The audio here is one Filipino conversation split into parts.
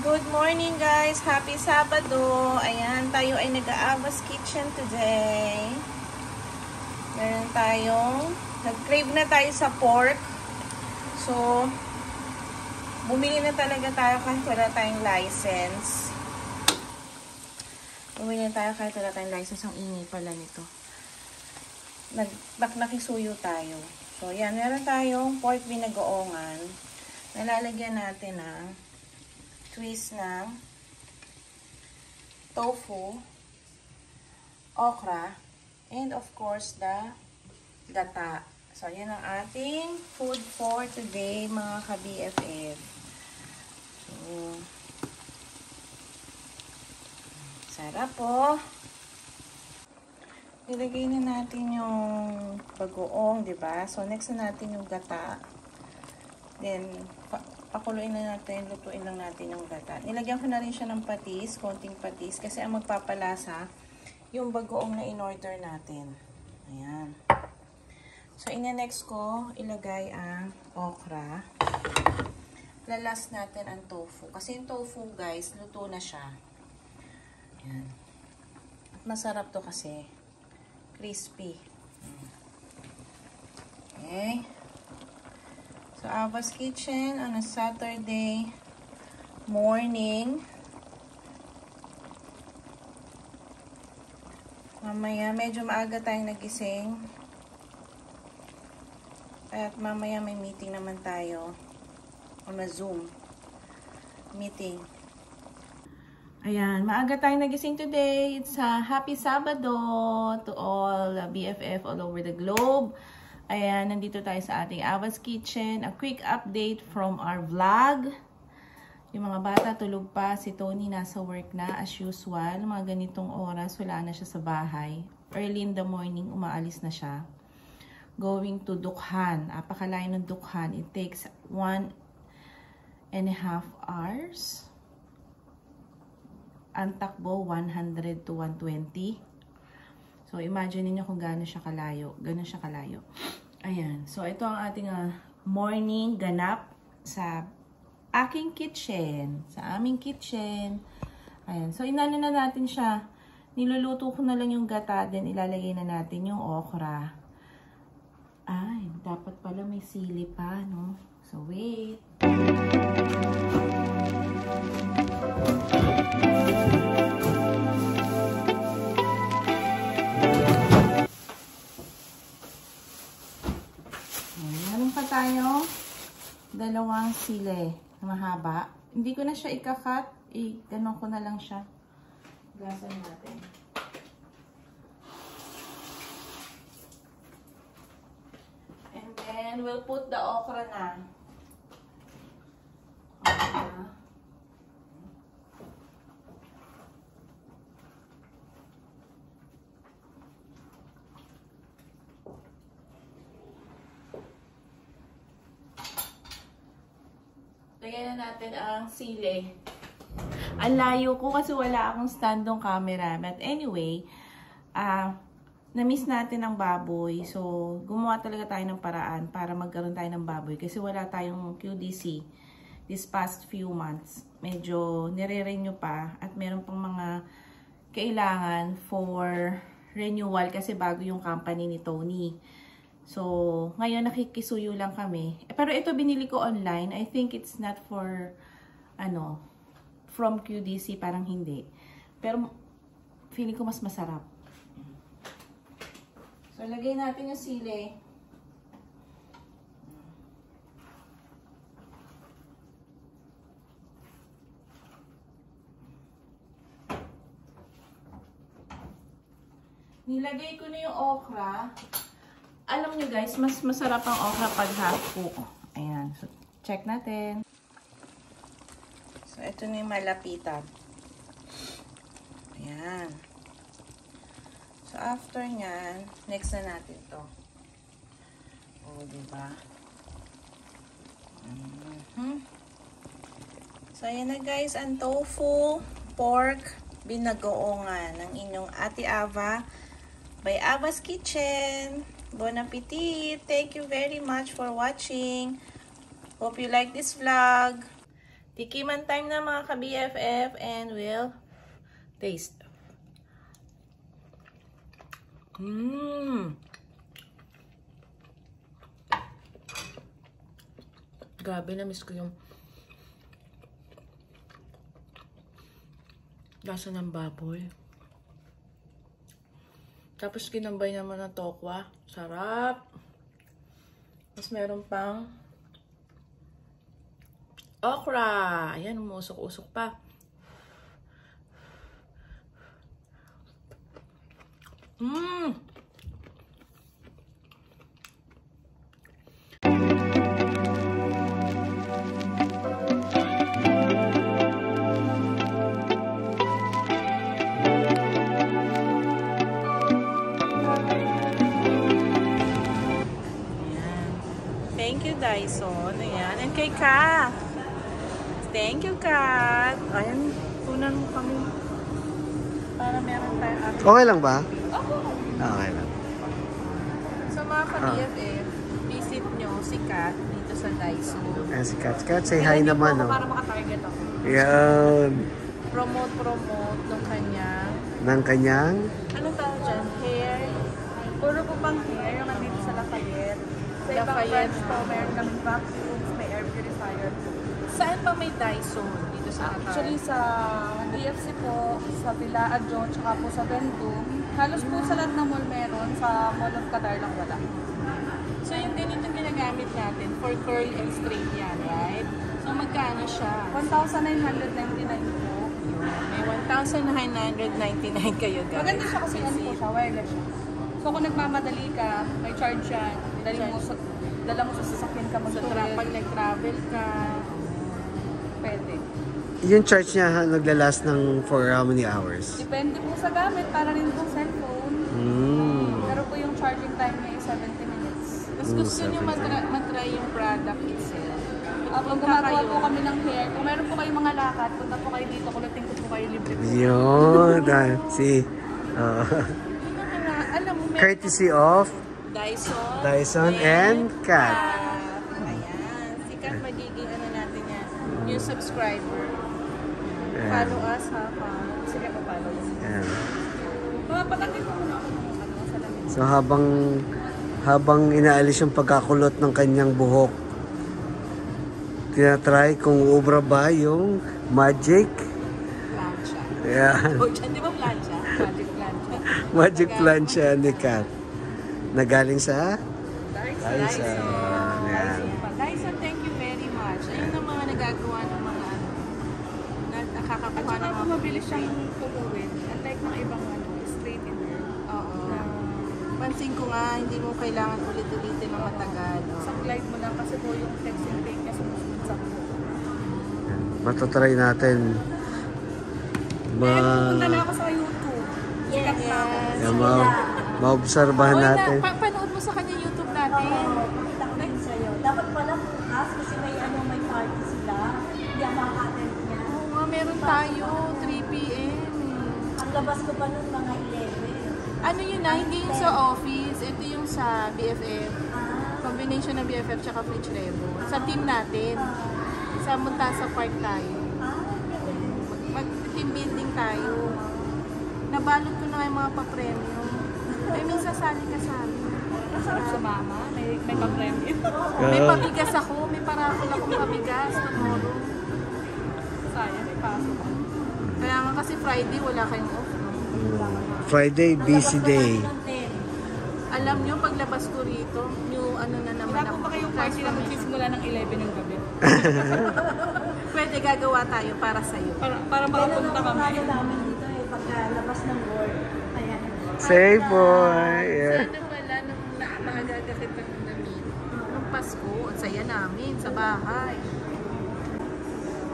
Good morning guys! Happy Sabado! Ayan, tayo ay nag-Ava's Kitchen today. Meron tayong, nag-crave na tayo sa pork. So, bumili na talaga tayo kahit wala tayong license. Bumili na tayo kahit wala tayong license. Ang ingay pala nito. Nakisuyo tayo. So, yan, meron tayong pork binagoongan. Nalalagyan natin ng twist ng tofu, okra, and of course the gata. So, yan ang ating food for today, mga ka-BFF. So, sarap po. Nilagay na natin yung bagoong, diba? So, next na natin yung gata. Then, pakuluin na natin, lutuin lang natin yung gata. Nilagyan ko na rin siya ng patis, konting patis, kasi ang magpapalasa, yung bagoong na in-order natin. Ayan. So, ina-next ko, ilagay ang okra. Lalas natin ang tofu. Kasi yung tofu, guys, luto na siya. Ayan. At masarap to kasi. Crispy. Okay. So, Ava's Kitchen on a Saturday morning. Mamaya, medyo maaga tayong nagising. At mamaya may meeting naman tayo. On a Zoom meeting. Ayan, maaga tayong nagising today. It's a happy Sabado to all BFF all over the globe. Ayan, nandito tayo sa ating Ava's Kitchen. A quick update from our vlog. Yung mga bata tulog pa. Si Tony nasa work na as usual. Mga ganitong oras, wala na siya sa bahay. Early in the morning, umaalis na siya. Going to Dukhan. Apakalayo ng Dukhan. It takes 1.5 hours. Ang takbo, 100 to 120. So, imagine niyo kung gaano siya kalayo. Gaano siya kalayo. Ayan. So, ito ang ating morning ganap sa aking kitchen. Sa aming kitchen. Ayan. So, inano na natin siya. Niluluto ko na lang yung gata. Then, ilalagay na natin yung okra. Ay, dapat pala may sili pa, no? So, wait. Tayo, dalawang sili na mahaba. Hindi ko na siya ikakat. Ganon ko na lang siya. Gasan natin. And then, we'll put the okra na. Okra. Lagyan na natin ang sili. Ang layo ko kasi wala akong standong camera. But anyway, na-miss natin ang baboy. So, gumawa talaga tayo ng paraan para magkaroon tayo ng baboy. Kasi wala tayong QDC this past few months. Medyo nire-renew pa at meron pang mga kailangan for renewal kasi bago yung company ni Tony. So, ngayon nakikisuyo lang kami. Pero ito binili ko online. I think it's not for, from QDC. Parang hindi. Pero, feeling ko mas masarap. So, lagay natin yung sili. Nilagay ko na yung okra. Alam nyo guys, mas masarap ang okra pag half cook. Ayan. So, check natin. So, ito na yung malapitan. Ayan. So, after nyan, next na natin to. O, diba? So, ayan na guys, ang tofu, pork, binagoongan ng inyong Ate Ava by Ava's Kitchen. Bon appetit! Thank you very much for watching. Hope you like this vlog. Tikiman time na mga ka-BFF and we'll taste. Grabe, na-miss ko yung lasa ng baboy. Tapos kinambay naman ng tokwa. Sarap. Tapos meron pang okra. Ayan, umusok-usok pa. Thank you, Dyson. Ayan. And kay Kat. Thank you, Kat. Ayan, tunan mo kami. Para meron tayong Okay lang ba? Oo. Okay lang. Sa mga ka-BFF, visit nyo si Kat dito sa Dyson. Ayan si Kat. Kat, say hi naman. Oh. Para makatarget ako. Yan. Promote ng kanyang... Ng kanyang? Anong tawag dyan? Hair? Puro po pang hair, yung nandito sa Lafayette. Sa ibang branch po, mayroon kaming vacuums, may air purifier. Saan pa may Dyson dito sa Qatar? Actually, sa DFC po, sa Villa Adjo, tsaka po sa Bendum. Halos po sa lahat ng mall meron, sa Mall of Qatar lang wala. So yung ganito ginagamit natin for curl and straight yan, right? So magkano siya? 1,999 po. May 1,999 kayo, guys. Maganda siya kasi ano po siya, wireless siya. So kung nagmamadali ka, may charge yan. Dala mo sa sasakyan ka Pag nag-travel ka, pwede. Yung charge niya naglalast ng for how many hours? Depende po sa gamit, para rin po cellphone. Pero po yung charging time niya is 70 minutes. Tapos gusto nyo matry yung product itself. Pag gumagawa po kami ng hair, kung meron po kayong mga lakad, punta po kayo dito, kulutin ko po kayo libre po. Yun. Alam mo, Courtesy of Dyson and Kat. Ayan. Si Kat magiging ano natin yan. Yung subscriber. Ayan. Follow us ha. Sige pa follow us. Ayan. Patagin ko muna ako ng salamin. So habang inaalis yung pagkakulot ng kanyang buhok, tinatry kung ubra ba yung magic. Plancha. Ayan. O dyan, di ba plancha? Magic plancha. Magic plancha ni Kat. Na galing sa Dyson. Ayan. Dyson, thank you very much. Ayun ang mga nagagawa ng mga ano, nakakakuha ng mga Mabilis siyang tuluwin. Unlike ng ibang straight in hair. Oo. Pansin ko nga, hindi mo kailangan ulit-ulitin ng matagal. Sa glide mo lang kasi po yung texting tape niya sumusunod sa buhok. Matutry natin. Punta na ako sa YouTube. Sikat na ako. Maobserbahan natin. Panood mo sa kanya YouTube natin. Pakita ko din sa'yo. Dapat pala bukas kasi may party sila. Hindi ako makaka-attend niya. Oo nga, meron tayo. 3 p.m. Ang labas ko pa nun mga 11. Ano yun na? Hindi yung sa office. Ito yung sa BFF. Combination ng BFF tsaka French Revo. Sa team natin. Sa Montasa Park tayo. Mag-team building tayo. Nabalot ko na nga yung mga pa-premium. Ay, minsan sali ka sa amin. Masarap sumama. May pa-premium. May pabigas ako. May parapol akong pabigas. Tomorrow. Sayang, may pasok. Kaya nga kasi Friday, wala kayong off. No? Friday, busy day. Alam nyo, paglabas ko rito, yung ano na naman Bago pa kayong party na magsisimula ng 11 ng gabi. Pwede gagawa tayo para sa'yo. Para makapunta kami. namin dito pagkalabas ng work. Ayan. Safe boy. Yeah. Sana pala, nung maaga kita nung na-meet, nung Pasko, ang saya namin sa bahay.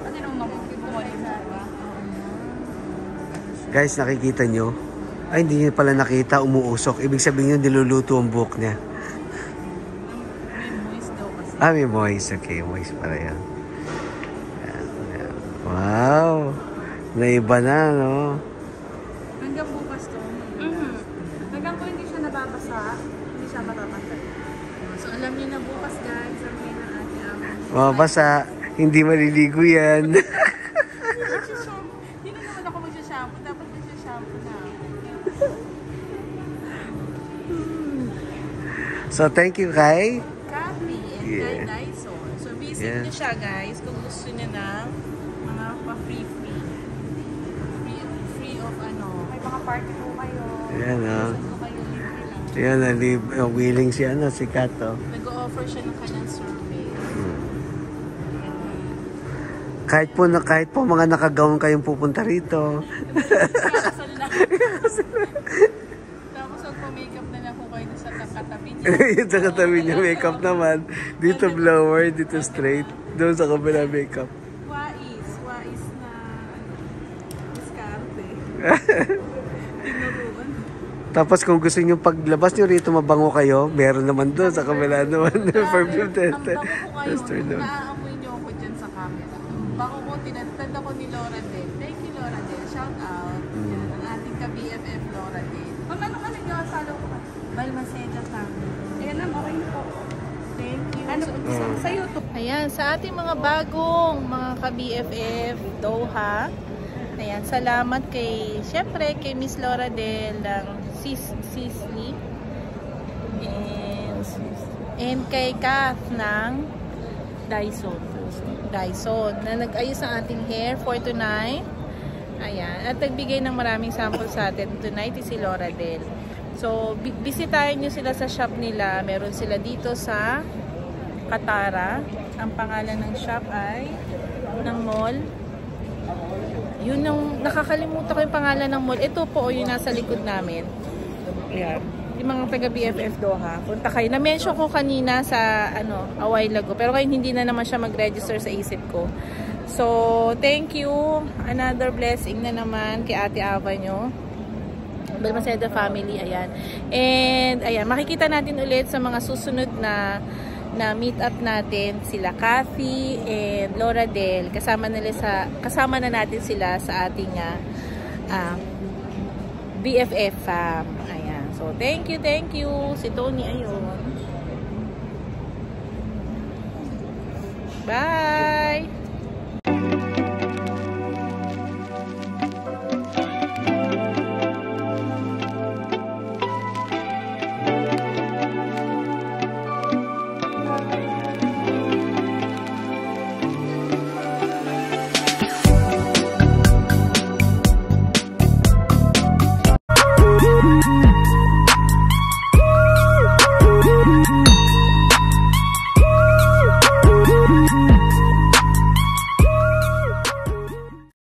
Kasi nung kumuli mo ba? Guys, nakikita nyo? Ay, hindi nyo pala nakita, umuusok. Ibig sabihin nyo, niluluto ang buhok niya. May moist daw kasi. May moist. Okay, moist pala yan. Yan. Wow! Naiba na, no? Hanggang bukas to. Hanggang kung hindi siya nababasa, hindi siya matatanggal. So, alam niyo na bukas, guys, ang may na ate ako. Mabasa. Hindi maliligo yan. Hindi na naman ako magsha-shampoo. Dapat magsha-shampoo na. So, thank you, Kai. Kathy and Yeah. Kay Dyson. So, visit Yeah. nyo siya, guys, kung gusto nyo ng mga pa-free. Free of ano. May mga party po kayo. Ayan, oh. Saan ko kayo libre lang. Ayan, willing si, si Kat, oh. Nag-o-offer siya ng kanyang survey. Kahit po mga nakagawang kayong pupunta rito. Kasal lang. Tapos magpa-makeup na lang ko kayo sa katabi niya. Yung sa katabi niya, makeup naman. Dito blower, dito straight. Doon sa kabila makeup. Wais na diskarte. Tinuruan. Tapos kung gusto niyo paglabas niyo rito mabango kayo, meron naman doon sa kabila naman. Perfume tester. Ang bango ko Tester kayo, doon. naaamoy niyo ako dyan sa camera. Bango ko, tinatanda ko ni Laura Del. Thank you, Laura Del. Shout out. Yan, ang ating ka-BFF, Laura Del. Ma'am, ano ka nag-follow ko ka? Balmaceda family. Ayan na, okay na po. Thank you. Ano po? Sa YouTube. Ayan, sa ating mga bagong mga ka-BFF, Doha. Ayan, salamat syempre kay Miss Laura Del ng Sisley. And kay Kath ng Dyson na nag-ayos ang ating hair for tonight. Ayan, at nagbigay ng maraming sample sa atin tonight is si Laura Del. So, bisitahin nyo sila sa shop nila. Meron sila dito sa Katara. Ang pangalan ng shop ay ng mall. Yun ang nakakalimutan ko yung pangalan ng mall. Ito po yung nasa likod namin. Ayan. Yung mga taga BFF Doha. Punta kayo. Na-mention ko kanina sa a while ago. Pero ngayon hindi na naman siya mag-register sa isip ko. So, thank you. Another blessing na naman kay Ate Ava nyo. Balmaceda family. Ayan. And, ayan. Makikita natin ulit sa mga susunod na meet up natin sila Kathy and Laura Del. Kasama na natin sila sa ating BFF fam. Ayan. So, thank you. Si Tony, ayun. Bye!